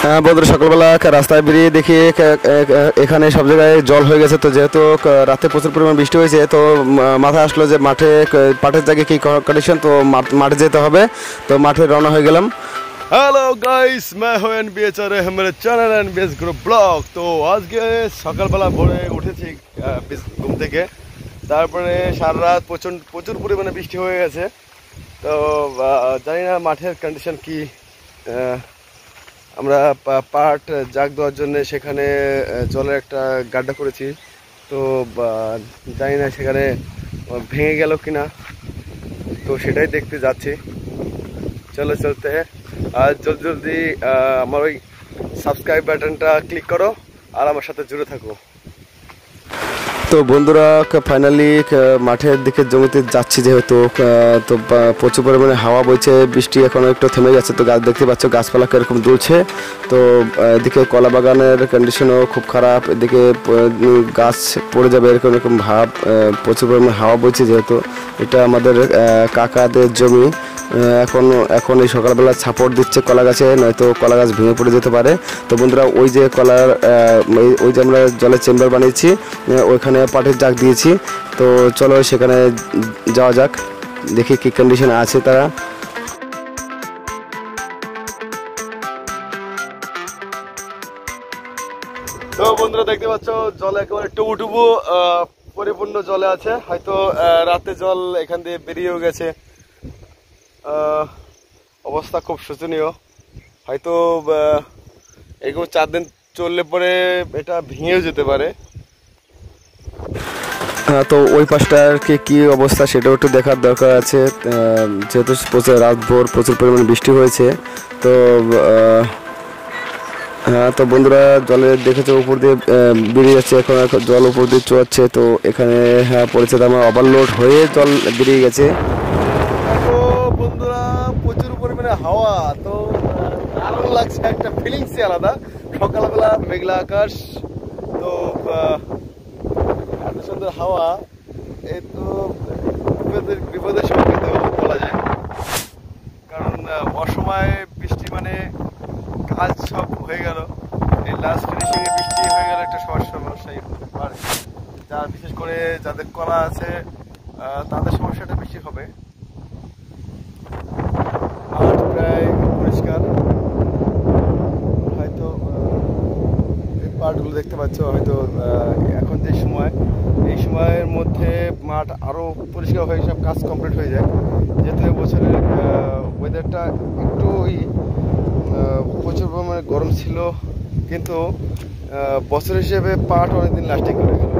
হ্যাঁ বন্ধুরা, সকালবেলা রাস্তায় বেরিয়ে দেখি এখানে সব জায়গায় জল হয়ে গেছে। তো যেহেতু রাতে প্রচুর পরিমাণ বৃষ্টি হয়েছে, তো মাথায় আসলো যে মাঠে পাটের জায়গায় কী কন্ডিশন, তো মাঠে যেতে হবে। তো মাঠে রওনা হয়ে গেলাম। हेलो गाइस, मैं हूं एनबीएच और है मेरे चैनल एनबीएच ग्रुप ब्लॉग। तो আজকে সকালবেলা ভোরে উঠেছি ঘুম থেকে। তারপরে সারা রাত প্রচুর পরিমাণে বৃষ্টি হয়ে গেছে। তো জানি না মাঠের কন্ডিশন কি। আমরা পাট জাগ দেওয়ার জন্য সেখানে জলের একটা গাড্ডা করেছি। তো জানি না সেখানে ভেঙে গেল কিনা, তো সেটাই দেখতে যাচ্ছি। চলো চলতে আর জলদি আমার ওই সাবস্ক্রাইব বাটনটা ক্লিক করো আর আমার সাথে জুড়ে থাকো। তো বন্ধুরা, ফাইনালি মাঠের দিকে জমিতে যাচ্ছি যেহেতু, তো প্রচুর পরিমাণে হাওয়া বইছে, বৃষ্টি এখনও একটু থেমে গেছে। তো গাছ দেখতে পাচ্ছ, গাছপালা কীরকম দুলছে। তো এদিকে কলা বাগানের কন্ডিশনও খুব খারাপ, এদিকে গাছ পড়ে যাবে এরকম ভাব। প্রচুর পরিমাণে হাওয়া বইছে যেহেতু এটা আমাদের কাকাদের জমি। এখন এই সকালবেলা ছাপড় দিচ্ছে কলা গাছে, নয়তো কলা গাছ ভেঙে পড়ে যেতে পারে। তো বন্ধুরা, ওই যে ওই যে আমরা জলের চেম্বার বানিয়েছি, ওইখানে পাটের জাগ দিয়েছি। তো চলো সেখানে যাওয়া যাক, দেখি কী কন্ডিশনে আছে তারা। তো বন্ধুরা, দেখতে পাচ্ছ জল একেবারে টুবু পরিপূর্ণ জলে আছে। হয়তো রাতে জল এখান দিয়ে বেরিয়েও গেছে। অবস্থা খুব শোচনীয়। হয়তো এরকম 4 দিন চললে পরে এটা ভেঙেও যেতে পারে। তো ওই পাশটার কি অবস্থা সেটাও একটু দেখার দরকার আছে, যেহেতু রাত ভোর প্রচুর পরিমাণে বৃষ্টি হয়েছে। তো হ্যাঁ, তো বন্ধুরা, জলে দেখেছো উপর দিয়ে বেরিয়ে যাচ্ছে, এখন জল উপর দিয়ে চুয়াচ্ছে। তো এখানে হ্যাঁ পড়েছে, তো আমার ওভারলোড হয়ে জল বেরিয়ে গেছে। তো বন্ধুরা, প্রচুর পরিমাণে হাওয়া, তো দারুণ লাগছে, একটা ফিলিংসই আলাদা। সকালবেলা মেঘলা আকাশ, তো এত সুন্দর হাওয়া, এই তো বিপদের সংকেত বলা যায়। কারণ অসময়ে বৃষ্টি মানে কাজ সব হয়ে গেল। এই লাস্ট ফিনিশিং এ বৃষ্টি হয়ে গেল, একটা সমস্যাই হতে পারে। যার বিশেষ করে যাদের কলা আছে তাদের সমস্যাটা বেশি হবে। মাঠ প্রায় পরিষ্কার, হয়তো এই পাটগুলো দেখতে পাচ্ছ, হয়তো এখন যে সময়, এই সময়ের মধ্যে মাঠ আরও পরিষ্কার হয়ে সব কাজ কমপ্লিট হয়ে যায়। যেহেতু এবছরের ওয়েদারটা একটু প্রচুর পরিমাণে গরম ছিল, কিন্তু বছর হিসেবে পাট অনেকদিন লাস্টিং করে গেল,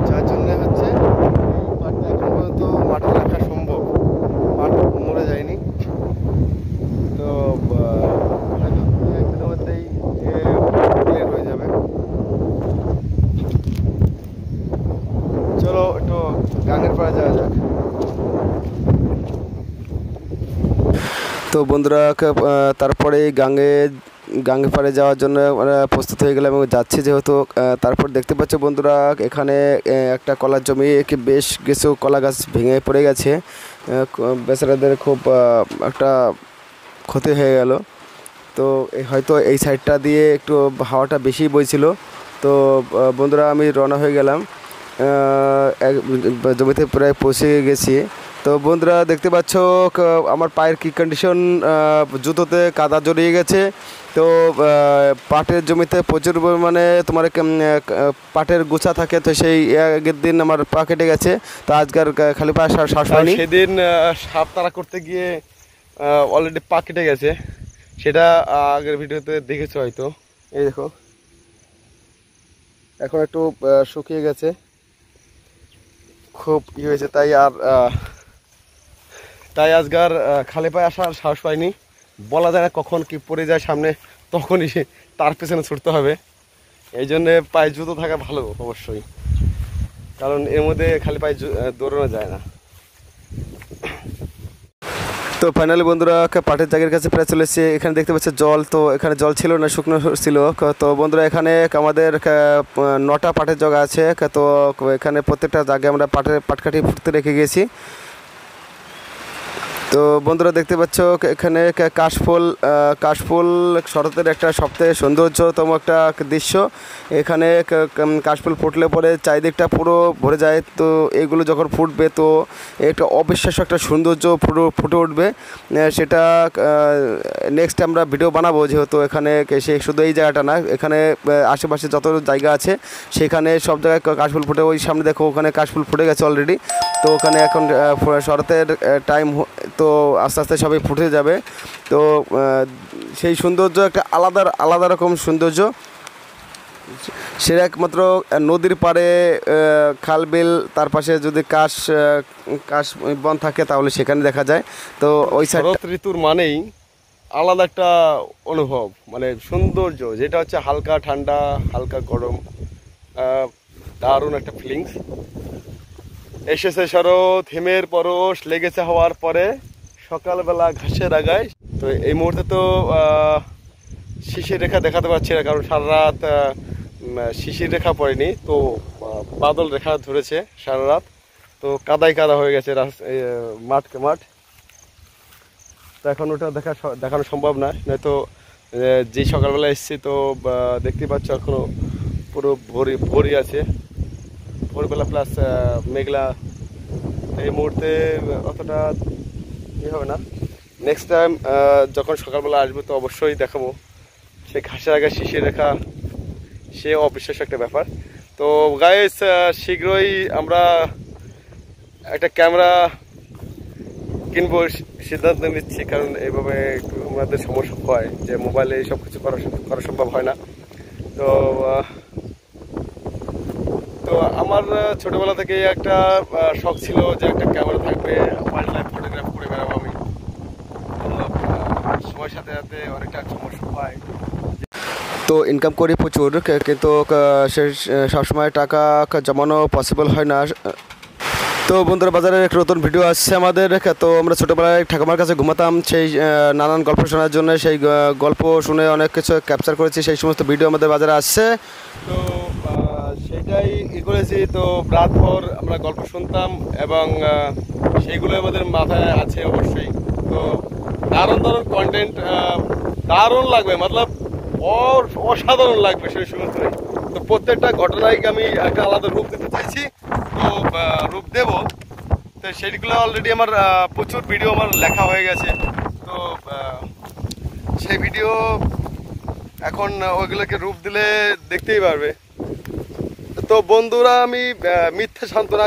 যার জন্য হচ্ছে পাটটা এখন পর্যন্ত মাঠে রাখা সম্ভব, পাট মরে যায়নি। তো হয়তো একদিনের মধ্যেই ক্লিয়ার হয়ে যাবে। চলো একটু গাঙের পাড়ে যাওয়া যাক। তো বন্ধুরা, তারপরে গাঙ্গে পাড়ে যাওয়ার জন্য প্রস্তুত হয়ে গেলাম এবং যাচ্ছি যেহেতু। তারপর দেখতে পাচ্ছ বন্ধুরা, এখানে একটা কলার জমি, বেশ কিছু কলা গাছ ভেঙে পড়ে গেছে। বেচারাদের খুব একটা ক্ষতি হয়ে গেল। তো হয়তো এই সাইডটা দিয়ে একটু হাওয়াটা বেশি বইছিল। তো বন্ধুরা, আমি রওনা হয়ে গেলাম, জমিতে প্রায় পৌঁছে গেছি। তো বন্ধুরা, দেখতে পাচ্ছ আমার পায়ের কি কন্ডিশন, জুতোতে কাদা জড়িয়ে গেছে। তো পাটের জমিতে প্রচুর পরিমাণে তোমার পাটের গোছা থাকে, তো সেই আগের দিন আমার পা কেটে গেছে। তো আজকাল খালি পায়ে শ্বাস পাইনি। সেদিন সাপ তাড়া করতে গিয়ে অলরেডি পা কেটে গেছে, সেটা আগের ভিডিওতে দেখেছো হয়তো। এই দেখো, এখন একটু শুকিয়ে গেছে, খুব হয়েছে, তাই আজকাল খালি পায়ে আসার সাহস পাইনি। বলা যায় না কখন কি পড়ে যায় সামনে, তখনই তার পেছনে ছুটতে হবে। এই জন্যে পায়ে জুতো থাকা ভালো অবশ্যই, কারণ এর মধ্যে খালি পায়ে দৌড়ানো যায় না। তো ফাইনালি বন্ধুরা, পাটের জায়গার কাছে প্রায় চলে এসেছে। এখানে দেখতে পাচ্ছে জল, তো এখানে জল ছিল না, শুকনো ছিল। তো বন্ধুরা, এখানে আমাদের 9টা পাটের জায়গা আছে। তো এখানে প্রত্যেকটা জায়গায় আমরা পাটকাঠি ফুটতে রেখে গিয়েছি। তো বন্ধুরা দেখতে পাচ্ছ এখানে কাশফুল শরতের একটা সবথেকে সৌন্দর্যতম একটা দৃশ্য। এখানে কাশফুল ফুটলে পরে চারিদিকটা পুরো ভরে যায়। তো এগুলো যখন ফুটবে তো একটা অবিশ্বাস্য একটা সৌন্দর্য ফুটে উঠবে। সেটা নেক্সট আমরা ভিডিও বানাবো, যেহেতু এখানে সে শুধু এই জায়গাটা না, এখানে আশেপাশে যত জায়গা আছে সেখানে সব জায়গায় কাশফুল ফুটে। ওই সামনে দেখো ওখানে কাশফুল ফুটে গেছে অলরেডি। তো ওখানে এখন শরতের টাইম, তো আস্তে আস্তে সবাই ফুটে যাবে। তো সেই সৌন্দর্য একটা আলাদা রকম সৌন্দর্য। সেটা একমাত্র নদীর পাড়ে, খাল বিল, তার পাশে যদি কাশ বন থাকে তাহলে সেখানে দেখা যায়। তো ওই শরৎ ঋতুর মানেই আলাদা একটা অনুভব, মানে সৌন্দর্য, যেটা হচ্ছে হালকা ঠান্ডা হালকা গরম, দারুণ একটা ফিলিংস। এসেছে শরৎ, হিমের পরশ লেগেছে হওয়ার পরে, সকালবেলা ঘাসের আগায়। তো এই মুহূর্তে তো শিশির রেখা দেখাতে পারছি না, কারণ সারা রাত শিশির রেখা পড়েনি, তো বাদল রেখা ধরেছে সারা রাত। তো কাদায় কাদা হয়ে গেছে মাঠ। তো এখন ওটা দেখানো সম্ভব না, নয়তো যে সকালবেলা এসেছি তো দেখতে পাচ্ছ এখনো পুরো ভরি আছে, ভোরবেলা প্লাস মেঘলা। এই মুহূর্তে অতটা ইয়ে হবে না। নেক্সট টাইম যখন সকালবেলা আসবে তো অবশ্যই দেখাবো সেই ঘাসের আগে শিশির রেখা, সে অবিশ্বাস্য একটা ব্যাপার। তো গাইস, শীঘ্রই আমরা একটা ক্যামেরা কিনবো সিদ্ধান্ত নিচ্ছি, কারণ এইভাবে আমাদের সমস্যা হয় যে মোবাইলে সব কিছু করা সম্ভব হয় না। তো তো আমার ছোটবেলা থেকে একটা শখ ছিল যে একটা ক্যামেরা থাকবে, ওয়াইল্ড লাইফ ফটোগ্রাফ করে বেড়াবো আমি। সময়ের সাথে সাথে অনেকটা সমস্যা হয়। তো ইনকাম করি প্রচুর, কিন্তু সে সবসময় টাকা জমানো পসিবল হয় না। তো বন্ধুরা, বাজারের একটা নতুন ভিডিও আসছে আমাদের। তো আমরা ছোটোবেলায় ঠাকুমার কাছে ঘুমাতাম, সেই নানান গল্প শোনার জন্য, সেই গল্প শুনে অনেক কিছু ক্যাপচার করেছি, সেই সমস্ত ভিডিও আমাদের বাজারে আসছে। তো সেটাই করেছি। তো রাতভর আমরা গল্প শুনতাম এবং সেইগুলো আমাদের মাথায় আছে অবশ্যই। তো দারুণ কন্টেন্ট, দারুণ লাগবে, মতলব অসাধারণ লাগবে সেই সমস্ত। তো প্রত্যেকটা ঘটনাকে আমি একটা আলাদা রূপ দিতে চাইছি, তো রূপ দেব। তো সেইগুলো অলরেডি আমার প্রচুর ভিডিও আমার লেখা হয়ে গেছে। তো সেই ভিডিও এখন ওইগুলোকে রূপ দিলে দেখতেই পারবে। তো বন্ধুরা, আমি মিথ্যা সান্ত্বনা,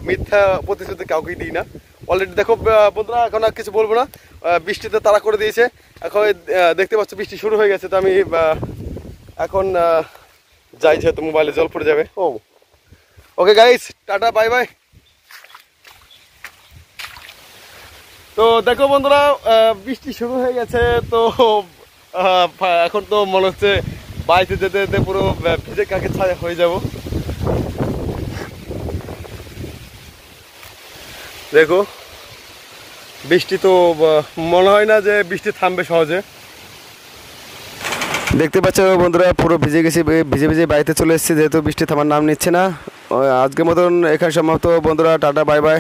মিথ্যা প্রতিশ্রুতি কাউকেই দিই না। অলরেডি দেখো বন্ধুরা, এখন আর কিছু বলবো না, বৃষ্টিতে তাড়া করে দিয়েছে। এখন দেখতে পাচ্ছ বৃষ্টি শুরু হয়ে গেছে। তো আমি এখন যাই, যেহেতু মোবাইলে জল পড়ে যাবে। Okay guys, tata, bye bye. তো দেখো বন্ধুরা, বৃষ্টি শুরু হয়ে গেছে। তো এখন তো মনে হচ্ছে বাড়িতে যেতে যেতে পুরো ভিজে কাকে ছায়া হয়ে যাব। দেখো বৃষ্টি তো মনে হয় না যে বৃষ্টি থামবে সহজে। দেখতে পাচ্ছ বন্ধুরা, পুরো ভিজে গেছি, ভিজে বাড়িতে চলে এসেছি, যেহেতু বৃষ্টি থামার নাম নিচ্ছে না। আজকের মতন এখানে সমাপ্ত বন্ধুরা, টাটা, বাই বাই।